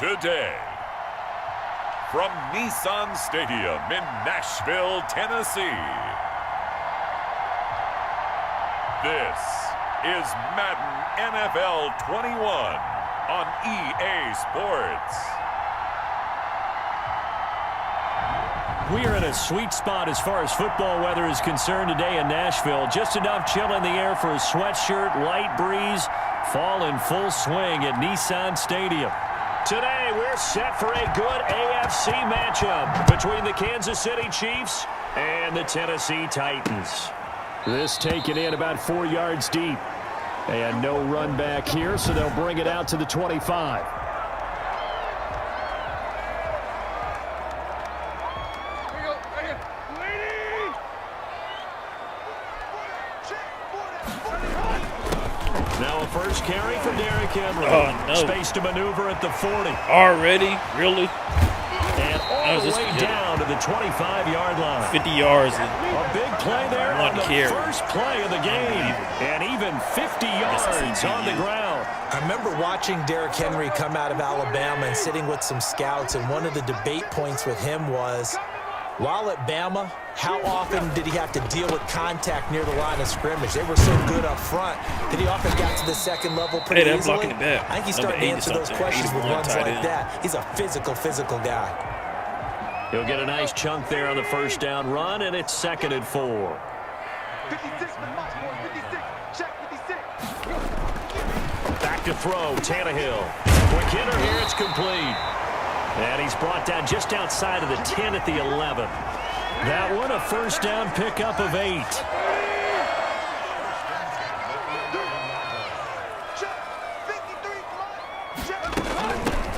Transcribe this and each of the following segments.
today. From Nissan Stadium in Nashville, Tennessee, this is Madden NFL 21 on EA Sports. We are in a sweet spot as far as football weather is concerned today in Nashville. Just enough chill in the air for a sweatshirt, light breeze, fall in full swing at Nissan Stadium. Today, we're set for a good AFC matchup between the Kansas City Chiefs and the Tennessee Titans. This taken in about 4 yards deep. And no run back here, so they'll bring it out to the 25. Now a first carry for Derrick Henry. Oh, no. Space to maneuver at the 40. Already? Really? And all the way down to the 25-yard line. 50 yards. A big play there on the first play of the game. And even 50 yards on the ground. I remember watching Derrick Henry come out of Alabama and sitting with some scouts, and one of the debate points with him was, while at Bama, how often did he have to deal with contact near the line of scrimmage? They were so good up front that he often got to the second level pretty easily. Blocking the back. I think he's starting to answer those questions with runs like that. He's a physical guy. He'll get a nice chunk there on the first down run, and it's 2nd and 4. 56, check 56. Back to throw, Tannehill. Quick hitter here, it's complete. And he's brought down just outside of the 10 at the 11. That one, a first down pickup of 8.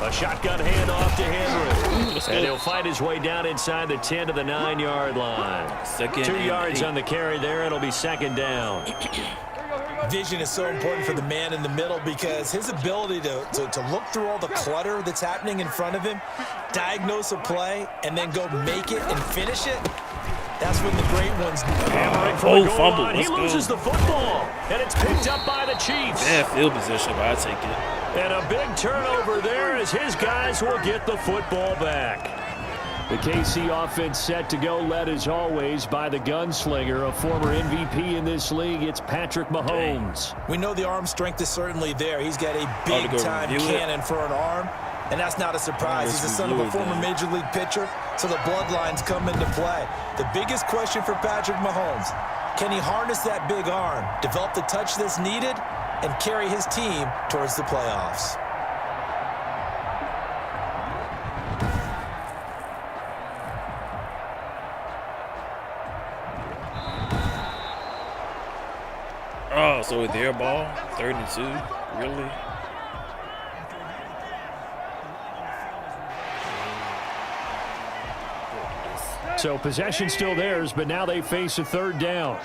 A shotgun handoff to Henry. And he'll fight his way down inside the 10 to the 9-yard line. 2 yards on the carry there. It'll be 2nd down. Vision is so important for the man in the middle because his ability to look through all the clutter that's happening in front of him, diagnose a play, and then go make it and finish it, that's when the great ones hammering from the goal line. He loses the football, and it's picked up by the Chiefs. Bad field position, but I take it. And a big turnover there as his guys will get the football back. The KC offense set to go, led as always by the gunslinger, a former MVP in this league. It's Patrick Mahomes. We know the arm strength is certainly there. He's got a big-time cannon for an arm, and that's not a surprise. He's the son of a former Major League pitcher, so the bloodlines come into play. The biggest question for Patrick Mahomes, can he harness that big arm, develop the touch that's needed, and carry his team towards the playoffs? Oh, so with their ball, 3rd and 2, really? So possession still theirs, but now they face a 3rd down.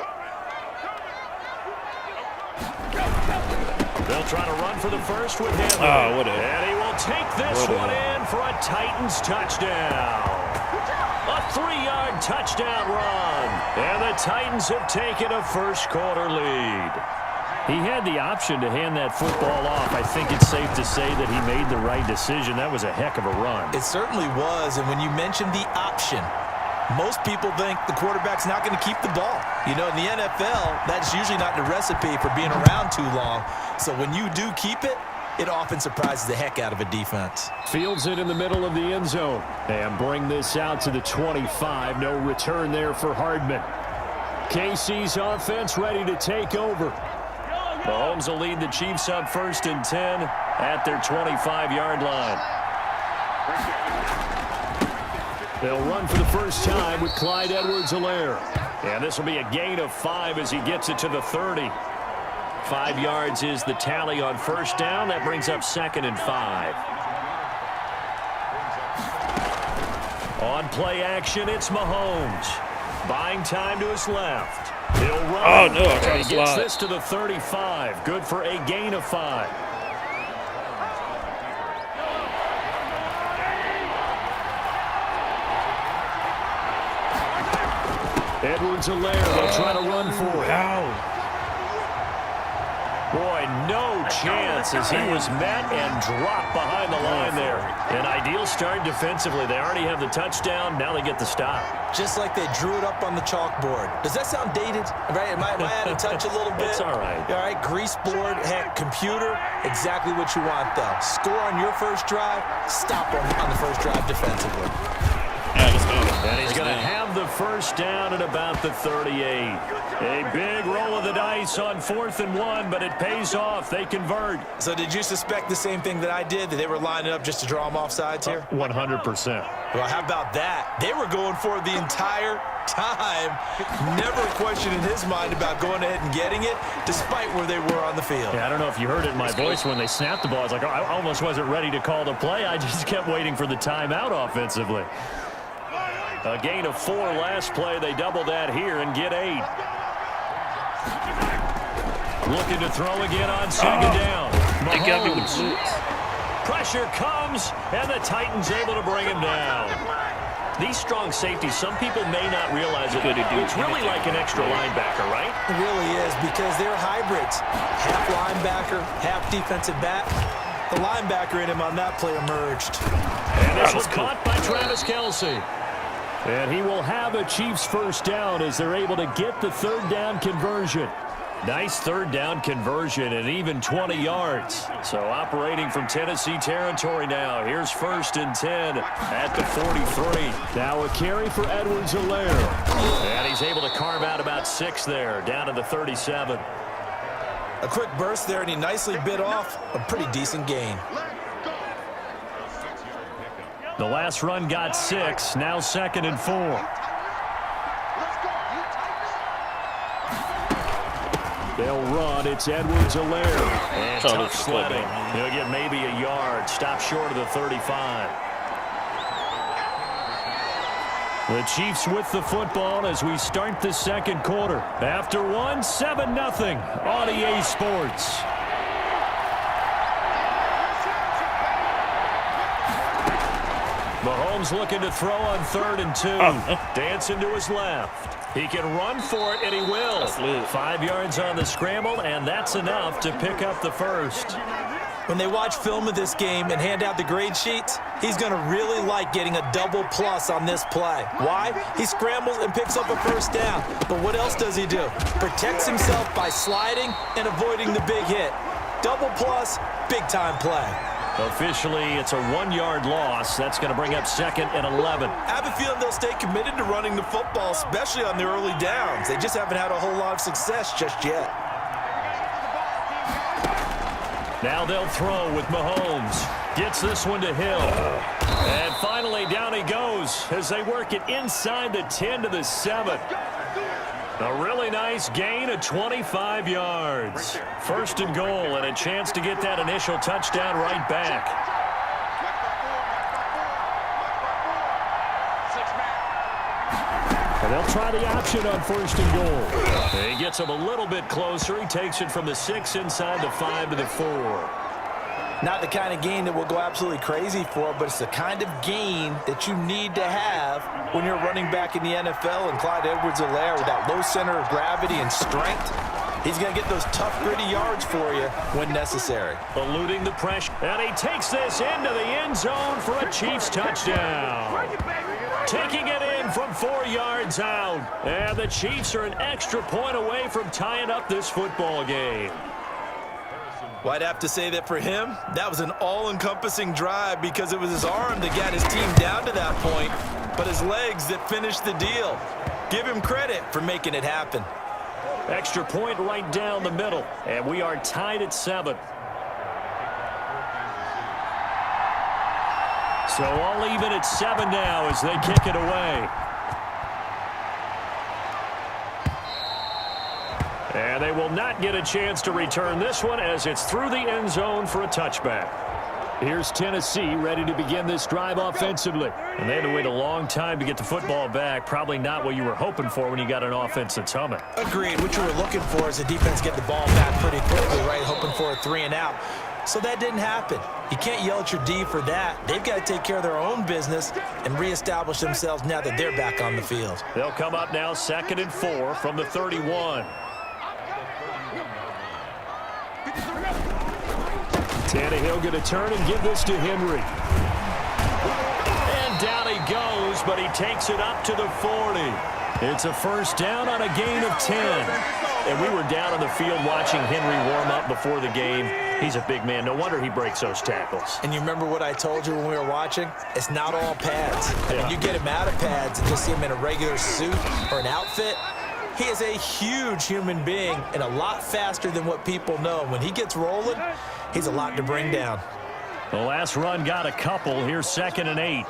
They'll try to run for the first with him. Oh, what a... And he will take this one in for a Titans touchdown. A 3-yard touchdown run. And the Titans have taken a first-quarter lead. He had the option to hand that football off. I think it's safe to say that he made the right decision. That was a heck of a run. It certainly was, and when you mentioned the option, most people think the quarterback's not going to keep the ball. You know, in the NFL, that's usually not the recipe for being around too long. So when you do keep it, it often surprises the heck out of a defense. Fields it in the middle of the end zone. And bring this out to the 25. No return there for Hardman. KC's offense ready to take over. Mahomes will lead the Chiefs up 1st and 10 at their 25-yard line. They'll run for the first time with Clyde Edwards-Helaire. And this will be a gain of 5 as he gets it to the 30. 5 yards is the tally on first down. That brings up 2nd and 5. On play action, it's Mahomes. Buying time to his left. He'll run. Oh, no, I tried and to he gets slide. this to the 35. Good for a gain of 5. Edwards-Helaire, they'll try to run for it. Wow. Boy, no chance chance as he was met and dropped behind the line there. An ideal start defensively. They already have the touchdown. Now they get the stop. Just like they drew it up on the chalkboard. Does that sound dated? Right? Am I out of touch a little bit? It's all right. All right, grease board, heck, computer, exactly what you want, though. Score on your first drive, stop on the first drive defensively. And he's going to have the first down at about the 38. A big roll of the dice on 4th and 1, but it pays off. They convert. So did you suspect the same thing that I did, that they were lining up just to draw them off sides here? 100%. Well, how about that? They were going for it the entire time. Never a question in his mind about going ahead and getting it, despite where they were on the field. Yeah, I don't know if you heard it in my voice when they snapped the ball. I was like, I almost wasn't ready to call the play. I just kept waiting for the timeout offensively. A gain of 4 last play. They double that here and get 8. Looking to throw again on 2nd down. Mahomes. Pressure comes, and the Titans able to bring him down. These strong safeties, some people may not realize it. It's really like an extra linebacker, right? It really is, because they're hybrids. Half linebacker, half defensive back. The linebacker in him on that play emerged. And this was caught by Travis Kelce. And he will have a Chiefs first down as they're able to get the 3rd down conversion. Nice 3rd down conversion and even 20 yards. So operating from Tennessee territory now. Here's 1st and 10 at the 43. Now a carry for Edwards-Helaire. And he's able to carve out about 6 there, down to the 37. A quick burst there, and he nicely bit off a pretty decent gain. The last run got 6, now 2nd and 4. They'll run. It's Edwards-Helaire. And tough sledding. He'll get maybe a yard. Stop short of the 35. The Chiefs with the football as we start the 2nd quarter. After 1, 7-0 on EA Sports. Mahomes looking to throw on 3rd and 2. Dancing to his left. He can run for it, and he will. 5 yards on the scramble, and that's enough to pick up the first. When they watch film of this game and hand out the grade sheets, he's going to really like getting a double plus on this play. Why? He scrambles and picks up a first down. But what else does he do? Protects himself by sliding and avoiding the big hit. Double plus, big-time play. Officially, it's a 1-yard loss. That's going to bring up 2nd and 11. I have a feeling they'll stay committed to running the football, especially on the early downs. They just haven't had a whole lot of success just yet. Now they'll throw with Mahomes. Gets this one to Hill. And finally, down he goes as they work it inside the 10 to the 7. A really nice gain of 25 yards. 1st and goal, and a chance to get that initial touchdown right back. And they'll try the option on 1st and goal. He gets him a little bit closer. He takes it from the 6 inside the 5 to the 4. Not the kind of gain that we'll go absolutely crazy for, but it's the kind of gain that you need to have when you're running back in the NFL. And Clyde Edwards-Helaire, with that low center of gravity and strength, he's going to get those tough, gritty yards for you when necessary. Eluding the pressure. And he takes this into the end zone for a Chiefs touchdown. Taking it in from 4 yards out. And the Chiefs are an extra point away from tying up this football game. Well, I'd have to say that for him, that was an all-encompassing drive because it was his arm that got his team down to that point, but his legs that finished the deal. Give him credit for making it happen. Extra point right down the middle, and we are tied at 7. So all even at 7 now as they kick it away. And they will not get a chance to return this one as it's through the end zone for a touchback. Here's Tennessee ready to begin this drive offensively. And they had to wait a long time to get the football back. Probably not what you were hoping for when you got an offense that's humming. Agreed. What you were looking for is the defense get the ball back pretty quickly, right? Hoping for a 3 and out. So that didn't happen. You can't yell at your D for that. They've got to take care of their own business and reestablish themselves now that they're back on the field. They'll come up now 2nd and 4 from the 31. Tannehill going to turn and give this to Henry. And down he goes, but he takes it up to the 40. It's a first down on a gain of 10. And we were down on the field watching Henry warm up before the game. He's a big man. No wonder he breaks those tackles. And you remember what I told you when we were watching? It's not all pads. I mean, you get him out of pads and just see him in a regular suit or an outfit. He is a huge human being and a lot faster than what people know. When he gets rolling, he's a lot to bring down. The last run got a couple. Here's 2nd and 8.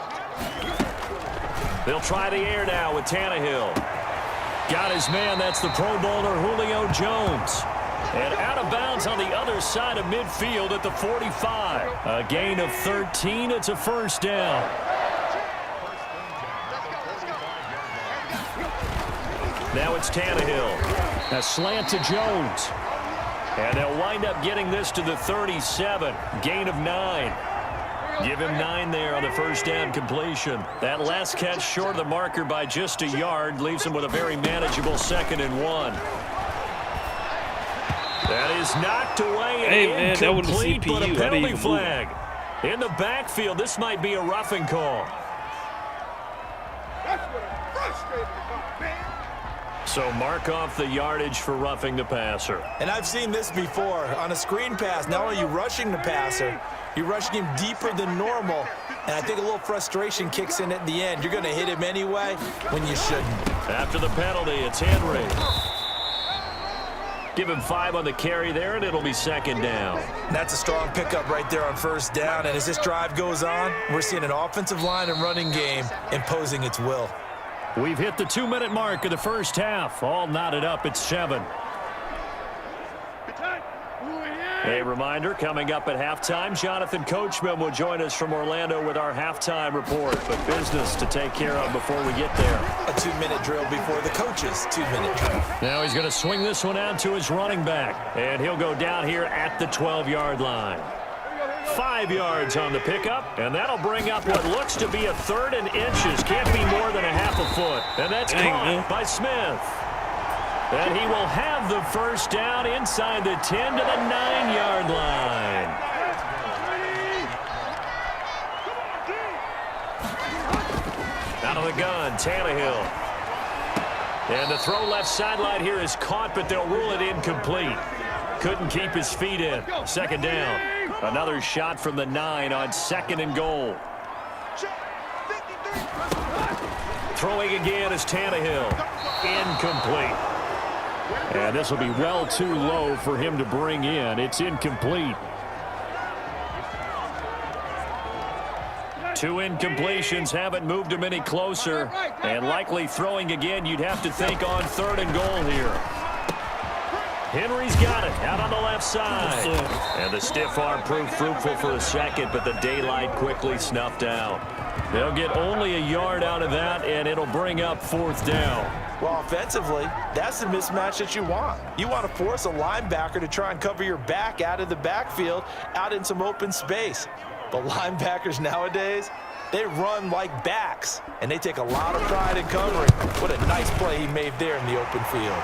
They'll try the air now with Tannehill. Got his man. That's the Pro Bowler Julio Jones. And out of bounds on the other side of midfield at the 45. A gain of 13. It's a first down. Now it's Tannehill. A slant to Jones. And they'll wind up getting this to the 37. Gain of 9. Give him 9 there on the first down completion. That last catch short of the marker by just a yard leaves him with a very manageable 2nd and 1. That is knocked away and incomplete, but a penalty flag. In the backfield, this might be a roughing call. That's what I'm frustrated about, man. So mark off the yardage for roughing the passer. And I've seen this before. On a screen pass, not only are you rushing the passer, you're rushing him deeper than normal. And I think a little frustration kicks in at the end. You're going to hit him anyway when you shouldn't. After the penalty, it's Henry. Give him 5 on the carry there, and it'll be 2nd down. That's a strong pickup right there on first down. And as this drive goes on, we're seeing an offensive line and running game imposing its will. We've hit the 2-minute mark of the first half. All knotted up at 7. A reminder, coming up at halftime, Jonathan Coachman will join us from Orlando with our halftime report. But business to take care of before we get there. A 2-minute drill before the coach's 2-minute drill. Now he's going to swing this one out to his running back. And he'll go down here at the 12-yard line. 5 yards on the pickup, and that'll bring up what looks to be a 3rd and inches. Can't be more than a half a foot. And that's caught by Smith. And he will have the first down inside the 10 to the 9-yard line. Out of the gun, Tannehill. And the throw left sideline here is caught, but they'll rule it incomplete. Couldn't keep his feet in. 2nd down. Another shot from the 9 on 2nd and goal. Throwing again is Tannehill. Incomplete. And this will be well too low for him to bring in. It's incomplete. 2 incompletions haven't moved him any closer. And likely throwing again, you'd have to think on 3rd and goal here. Henry's got it out on the left side. And the stiff arm proved fruitful for a second, but the daylight quickly snuffed out. They'll get only a yard out of that, and it'll bring up 4th down. Well, offensively, that's the mismatch that you want. You want to force a linebacker to try and cover your back out of the backfield, out in some open space. But linebackers nowadays, they run like backs, and they take a lot of pride in covering. What a nice play he made there in the open field.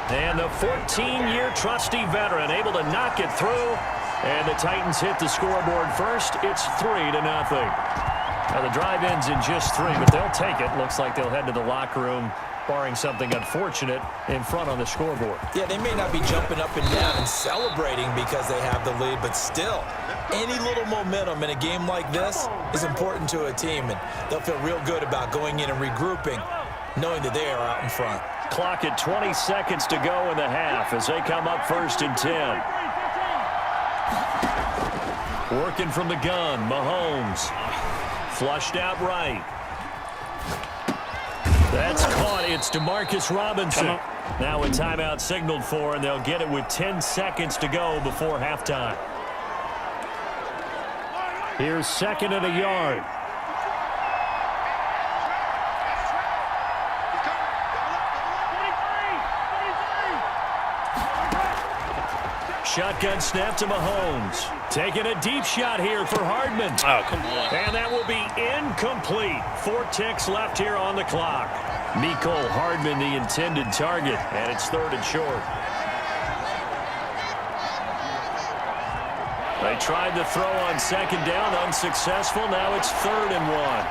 And the 14-year trusty veteran able to knock it through. And the Titans hit the scoreboard first. It's 3-0. Now the drive ends in just 3, but they'll take it. Looks like they'll head to the locker room, barring something unfortunate, in front on the scoreboard. Yeah, they may not be jumping up and down and celebrating because they have the lead, but still, any little momentum in a game like this is important to a team, and they'll feel real good about going in and regrouping, knowing that they are out in front. Clock at 20 seconds to go in the half as they come up 1st and 10. Working from the gun, Mahomes. Flushed out right. That's caught. It's Demarcus Robinson. Now a timeout signaled for, and they'll get it with 10 seconds to go before halftime. Here's 2nd and a yard. Shotgun snap to Mahomes. Taking a deep shot here for Hardman. Oh, come on. And that will be incomplete. 4 ticks left here on the clock. Mecole Hardman, the intended target, and it's 3rd and short. They tried the throw on second down, unsuccessful. Now it's 3rd and 1.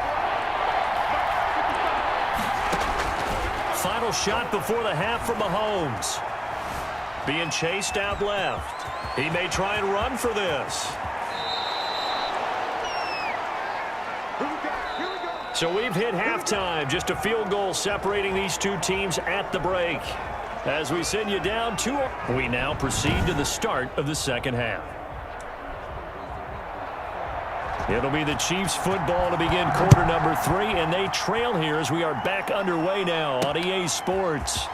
Final shot before the half for Mahomes. Being chased out left. He may try and run for this. So we've hit halftime. Just a field goal separating these two teams at the break. As we send you down 2, we now proceed to the start of the second half. It'll be the Chiefs football to begin quarter number 3, and they trail here as we are back underway now on EA Sports.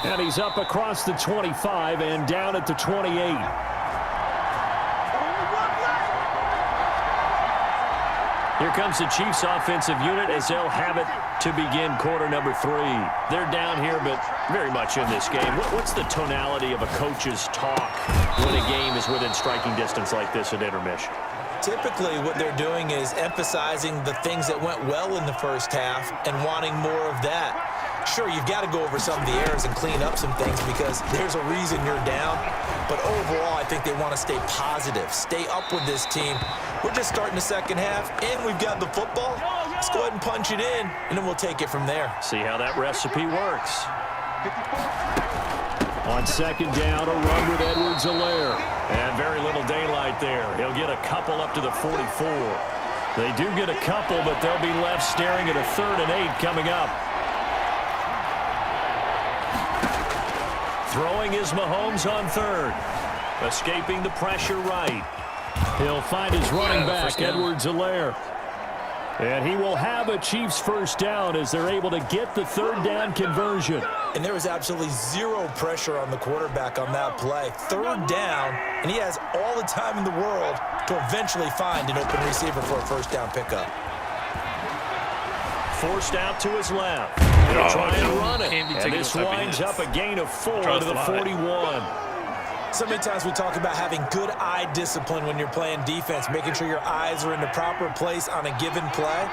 And he's up across the 25 and down at the 28. Here comes the Chiefs offensive unit as they'll have it to begin quarter number 3. They're down here, but very much in this game. What's the tonality of a coach's talk when a game is within striking distance like this at intermission? Typically, what they're doing is emphasizing the things that went well in the first half and wanting more of that. Sure, you've got to go over some of the errors and clean up some things because there's a reason you're down. But overall, I think they want to stay positive, stay up with this team. We're just starting the second half, and we've got the football. Let's go ahead and punch it in, and then we'll take it from there. See how that recipe works. On second down, a run with Edwards-Helaire. And very little daylight there. He'll get a couple up to the 44. They do get a couple, but they'll be left staring at a 3rd and 8 coming up. Throwing is Mahomes on 3rd. Escaping the pressure right. He'll find his running back, Edwards-Helaire. And he will have a Chiefs first down as they're able to get the 3rd down conversion. And there was absolutely zero pressure on the quarterback on that play. 3rd down, and he has all the time in the world to eventually find an open receiver for a first down pickup. Forced out to his left. He'll try and run it. And this winds up a gain of 4 to the 41. So many times we talk about having good eye discipline when you're playing defense, making sure your eyes are in the proper place on a given play.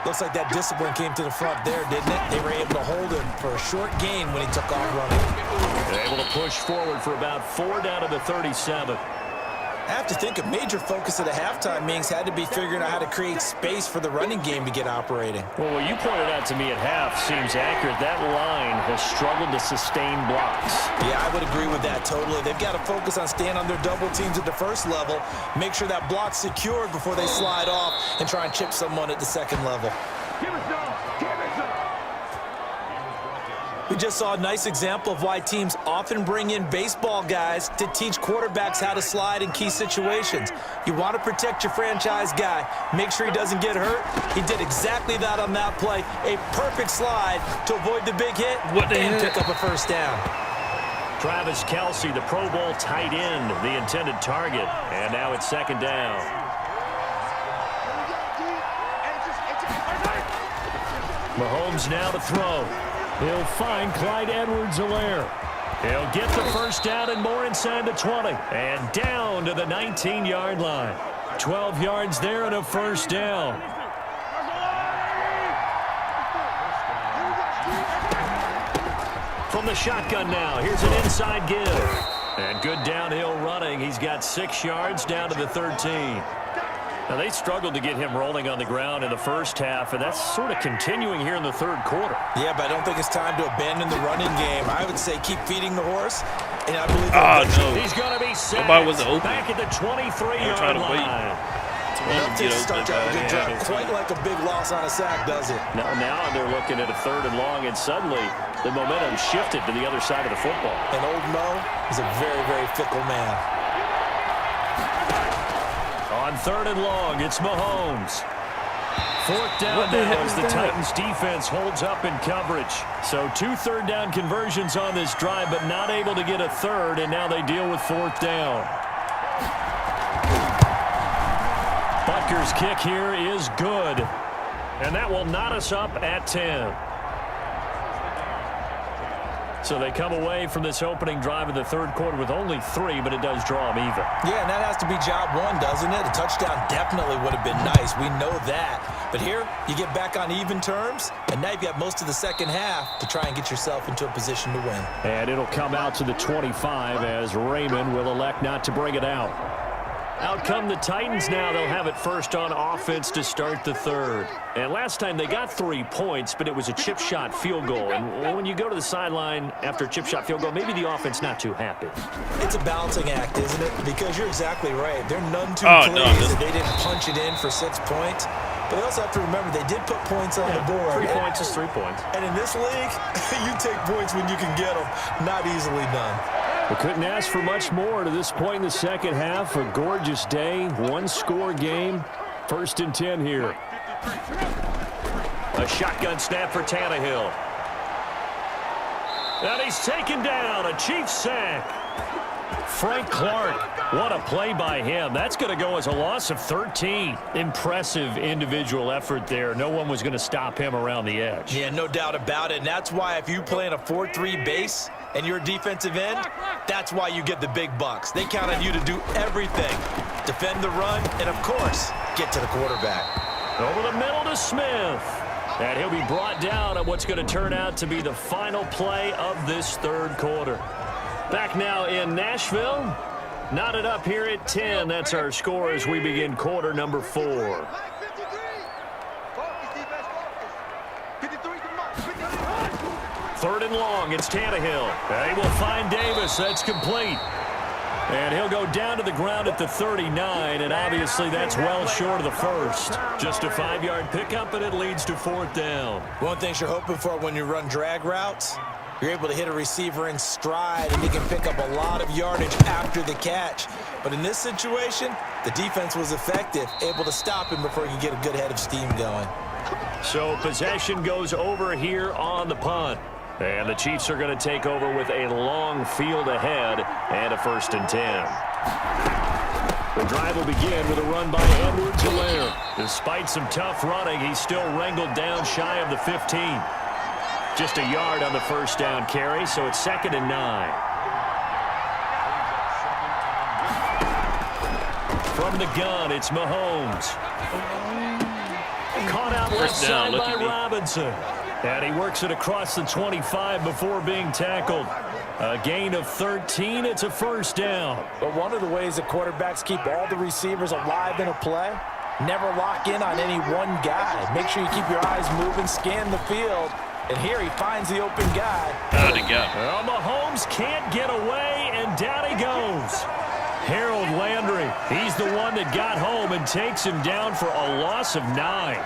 Looks like that discipline came to the front there, didn't it? They were able to hold him for a short gain when he took off running. They're able to push forward for about 4 down to the 37. I have to think a major focus of the halftime meetings had to be figuring out how to create space for the running game to get operating. Well, what you pointed out to me at half seems accurate. That line has struggled to sustain blocks. Yeah, I would agree with that totally. They've got to focus on staying on their double teams at the first level, make sure that block's secured before they slide off and try and chip someone at the second level. Give it some. Give it some. We just saw a nice example of why teams often bring in baseball guys to teach quarterbacks how to slide in key situations. You want to protect your franchise guy. Make sure he doesn't get hurt. He did exactly that on that play. A perfect slide to avoid the big hit and pick up a first down. Travis Kelce, the Pro Bowl tight end, the intended target. And now it's second down. Mahomes now to throw. He'll find Clyde Edwards-Helaire. He'll get the first down and more inside the 20. And down to the 19-yard line. 12 yards there and a first down. From the shotgun now, here's an inside give. And good downhill running. He's got 6 yards down to the 13. Now, they struggled to get him rolling on the ground in the first half, and that's sort of continuing here in the third quarter. Yeah, but I don't think it's time to abandon the running game. I would say keep feeding the horse, and I believe he's going to be sacked. Nobody was open. Back at the 23-yard line. Nothing starts out a good drive quite like a big loss on a sack, does it? Now they're looking at a 3rd and long, and suddenly the momentum shifted to the other side of the football. And old Mo is a very, very fickle man. On 3rd and long, it's Mahomes. 4th down now as the Titans defense holds up in coverage. So 2 third down conversions on this drive, but not able to get a 3rd, and now they deal with 4th down. Butker's kick here is good, and that will knot us up at 10. So they come away from this opening drive of the third quarter with only 3, but it does draw them even. Yeah, and that has to be job one, doesn't it? A touchdown definitely would have been nice. We know that. But here, you get back on even terms, and now you've got most of the second half to try and get yourself into a position to win. And it'll come out to the 25 as Raymond will elect not to bring it out. Out come the Titans now. They'll have it first on offense to start the third. And last time they got 3 points, but it was a chip shot field goal. And when you go to the sideline after a chip shot field goal, maybe the offense not too happy. It's a balancing act, isn't it? Because you're exactly right. They're none too pleased that they didn't punch it in for 6 points. But they also have to remember they did put points on the board. 3 points is 3 points. And in this league, you take points when you can get them. Not easily done. We couldn't ask for much more to this point in the second half. A gorgeous day, 1-score game. 1st and 10 here. A shotgun snap for Tannehill. And he's taken down. A Chiefs sack. Frank Clark, what a play by him. That's going to go as a loss of 13. Impressive individual effort there. No one was going to stop him around the edge. Yeah, no doubt about it. And that's why if you play in a 4-3 base and you're a defensive end, that's why you get the big bucks. They count on you to do everything. Defend the run and, of course, get to the quarterback. Over the middle to Smith. And he'll be brought down on what's going to turn out to be the final play of this third quarter. Back now in Nashville. Knotted up here at 10. That's our score as we begin quarter number 4. Third and long. It's Tannehill. And he will find Davis. That's complete. And he'll go down to the ground at the 39, and obviously that's well short of the first. Just a 5-yard pickup, and it leads to 4th down. One thing you're hoping for when you run drag routes, you're able to hit a receiver in stride, and he can pick up a lot of yardage after the catch. But in this situation, the defense was effective, able to stop him before he could get a good head of steam going. So possession goes over here on the punt. And the Chiefs are going to take over with a long field ahead and a 1st and 10. The drive will begin with a run by Edwards-Helaire. Despite some tough running, he's still wrangled down shy of the 15. Just a yard on the 1st down carry, so it's 2nd and 9. From the gun, it's Mahomes. Caught out left side by Robinson. And he works it across the 25 before being tackled. A gain of 13. It's a 1st down. But one of the ways that quarterbacks keep all the receivers alive in a play, never lock in on any one guy. Make sure you keep your eyes moving, scan the field. And here he finds the open guy. Well, Mahomes can't get away, and down he goes. Harold Landry, he's the one that got home and takes him down for a loss of 9.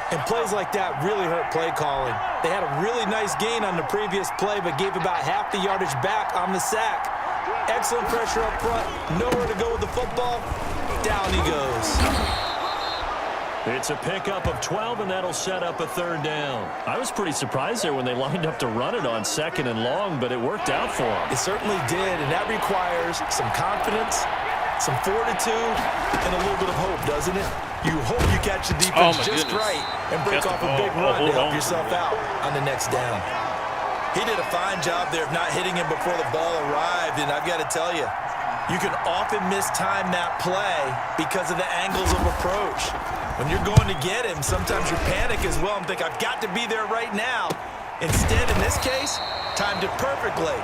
And plays like that really hurt play calling. They had a really nice gain on the previous play, but gave about half the yardage back on the sack. Excellent pressure up front. Nowhere to go with the football. Down he goes. It's a pickup of 12, and that'll set up a 3rd down. I was pretty surprised there when they lined up to run it on 2nd and long, but it worked out for them. It certainly did, and that requires some confidence, some fortitude, and a little bit of hope, doesn't it? You hope you catch the defense just right and break off a big run to help yourself out on the next down. He did a fine job there of not hitting him before the ball arrived, and I've got to tell you, you can often mistime that play because of the angles of approach. When you're going to get him, sometimes you panic as well and think, I've got to be there right now. Instead, in this case, timed it perfectly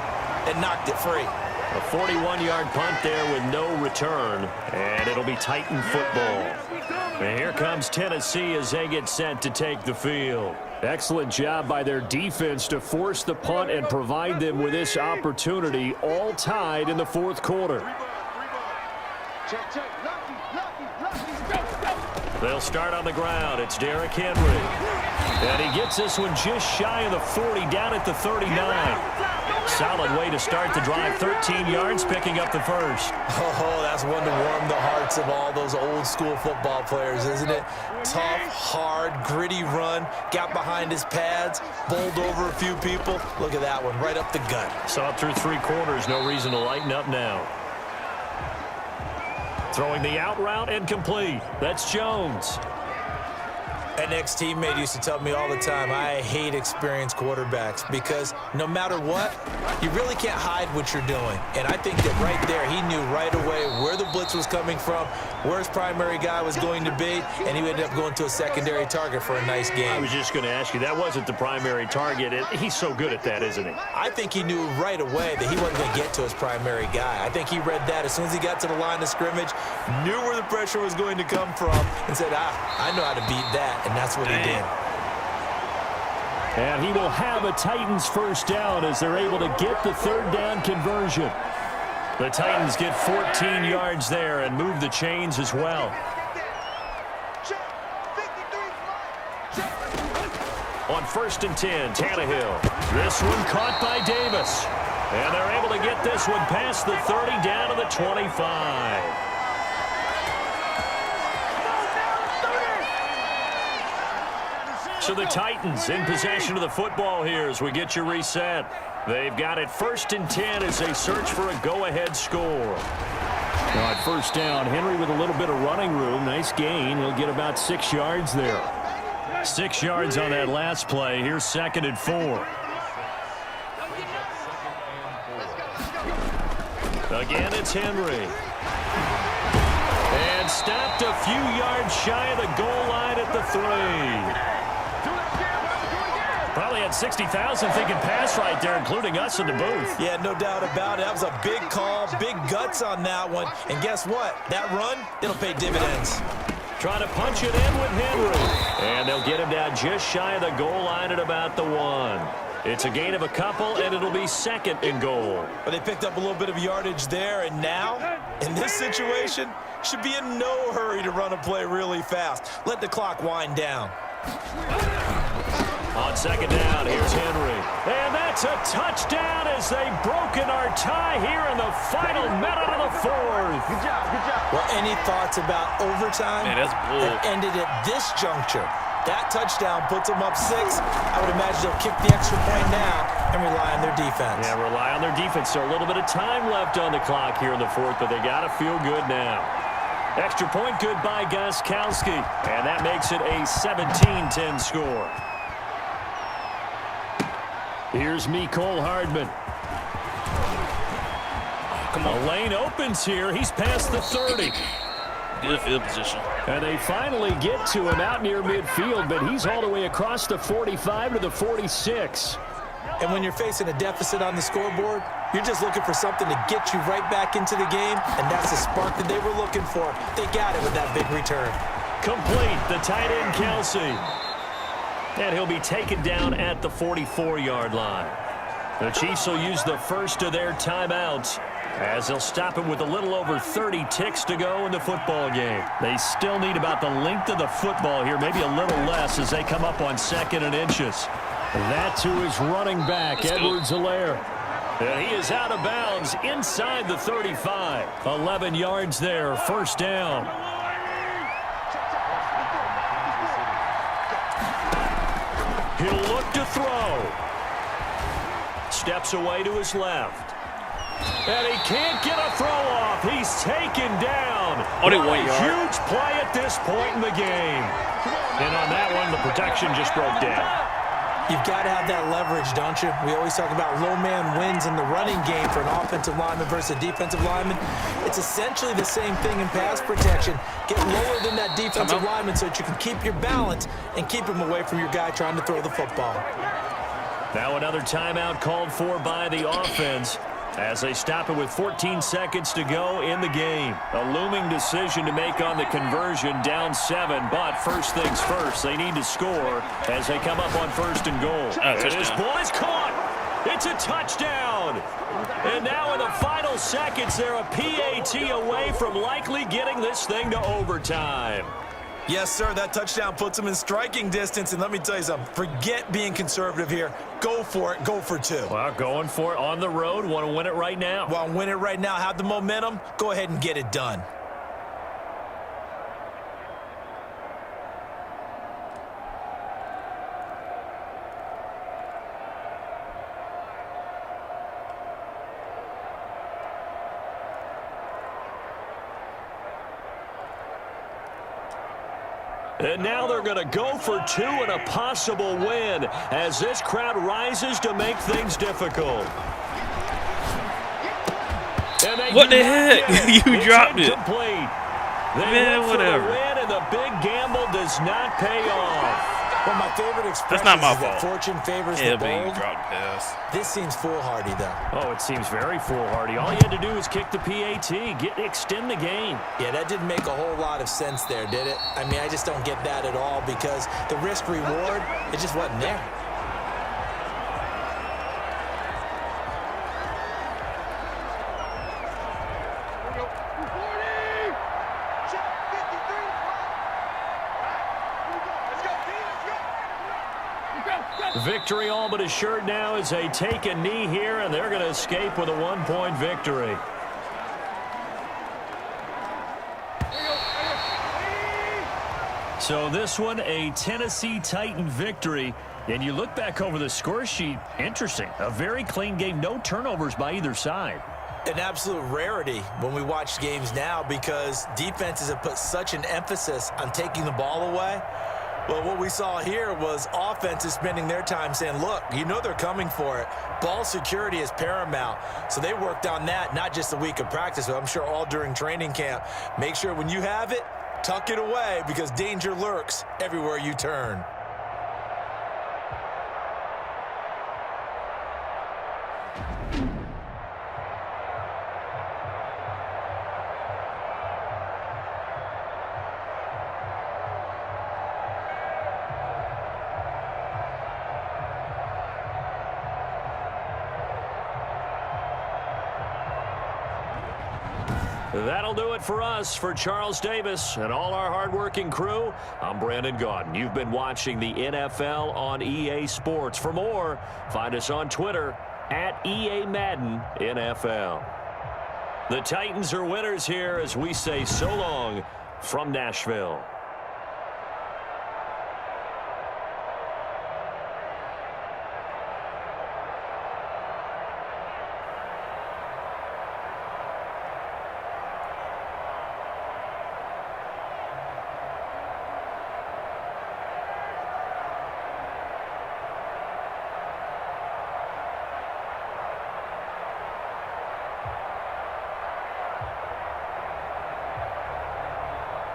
and knocked it free. A 41-yard punt there with no return, and it'll be Titan football. And here comes Tennessee as they get set to take the field. Excellent job by their defense to force the punt and provide them with this opportunity, all tied in the 4th quarter. They'll start on the ground. It's Derrick Henry. And he gets this one just shy of the 40, down at the 39. Solid way to start the drive. 13 yards, picking up the 1st. Oh, that's one to warm the hearts of all those old school football players, isn't it? Tough, hard, gritty run. Got behind his pads, bowled over a few people. Look at that one, right up the gut. Saw it through 3 quarters. No reason to lighten up now. Throwing the out route and complete. That's Jones. An ex-teammate used to tell me all the time, I hate experienced quarterbacks because no matter what, you really can't hide what you're doing. And I think that right there, he knew right away where the blitz was coming from, where his primary guy was going to be, and he ended up going to a secondary target for a nice game. I was just going to ask you, that wasn't the primary target. He's so good at that, isn't he? I think he knew right away that he wasn't going to get to his primary guy. I think he read that as soon as he got to the line of scrimmage, knew where the pressure was going to come from, and said, I know how to beat that. And that's what he did. And he will have a Titans first down as they're able to get the third down conversion. The Titans get 14 yards there and move the chains as well. On 1st and 10, Tannehill. This one caught by Davis. And they're able to get this one past the 30 down to the 25. So the Titans in possession of the football here as we get you reset. They've got it 1st and 10 as they search for a go-ahead score. Now at first down, Henry with a little bit of running room. Nice gain. He'll get about 6 yards there. 6 yards on that last play. Here's 2nd and 4. Again, it's Henry. And stopped a few yards shy of the goal line at the 3. Probably had 60,000 thinking pass right there, including us in the booth. Yeah, no doubt about it. That was a big call, big guts on that one. And guess what? That run, it'll pay dividends. Trying to punch it in with Henry. And they'll get him down just shy of the goal line at about the 1. It's a gain of a couple, and it'll be 2nd and goal. But they picked up a little bit of yardage there, and now, in this situation, should be in no hurry to run a play really fast. Let the clock wind down. On 2nd down, here's Henry. And that's a touchdown as they've broken our tie here in the final minute of the 4th. Good job, good job. Well, any thoughts about overtime? Man, that's bull. That ended at this juncture. That touchdown puts them up 6. I would imagine they'll kick the extra point now and rely on their defense. Yeah, rely on their defense. So a little bit of time left on the clock here in the 4th, but they got to feel good now. Extra point good by Gostkowski, and that makes it a 17-10 score. Here's Mecole Hardman. Come on. A lane opens here. He's past the 30. Good field position. And they finally get to him out near midfield, but he's all the way across the 45 to the 46. And when you're facing a deficit on the scoreboard, you're just looking for something to get you right back into the game, and that's the spark that they were looking for. They got it with that big return. Complete, the tight end Kelsey. And he'll be taken down at the 44-yard line. The Chiefs will use the first of their timeouts as they'll stop him with a little over 30 ticks to go in the football game. They still need about the length of the football here, maybe a little less as they come up on 2nd and inches. That to his running back, Edwards-Helaire. And he is out of bounds inside the 35. 11 yards there, 1st down. He'll look to throw. Steps away to his left. And he can't get a throw off. He's taken down. Only 1 yard. Huge play at this point in the game. And on that one, the protection just broke down. You've got to have that leverage, don't you? We always talk about low man wins in the running game for an offensive lineman versus a defensive lineman. It's essentially the same thing in pass protection. Get lower than that defensive lineman so that you can keep your balance and keep him away from your guy trying to throw the football. Now another timeout called for by the offense as they stop it with 14 seconds to go in the game. A looming decision to make on the conversion, down 7, but first things first, they need to score as they come up on 1st and goal. And this ball is caught. It's a touchdown. And now in the final seconds, they're a PAT away from likely getting this thing to overtime. Yes, sir, that touchdown puts them in striking distance, and let me tell you something, forget being conservative here. Go for it, go for 2. Well, going for it on the road, want to win it right now. Want to win it right now, have the momentum, go ahead and get it done. And now they're going to go for 2 and a possible win as this crowd rises to make things difficult. What the heck? You dropped it. Man, whatever. Win, and the big gamble does not pay off. Well, my favorite expression That's not my is that fault. fortune favors Yeah, the but you bold. dropped the pass. This seems foolhardy, though. Oh, it seems very foolhardy. All you had to do was kick the PAT, extend the game. Yeah, that didn't make a whole lot of sense there, did it? I mean, I just don't get that at all because the risk-reward, it just wasn't there. Victory all but assured now as they take a knee here, and they're going to escape with a 1-point victory. So this one, a Tennessee Titan victory. And you look back over the score sheet, interesting. A very clean game, no turnovers by either side. An absolute rarity when we watch games now because defenses have put such an emphasis on taking the ball away. Well, what we saw here was offenses spending their time saying, look, you know they're coming for it. Ball security is paramount. So they worked on that, not just a week of practice, but I'm sure all during training camp. Make sure when you have it, tuck it away because danger lurks everywhere you turn. That'll do it for us. For Charles Davis and all our hardworking crew, I'm Brandon Gaudin. You've been watching the NFL on EA Sports. For more, find us on Twitter at EA Madden NFL. The Titans are winners here as we say so long from Nashville.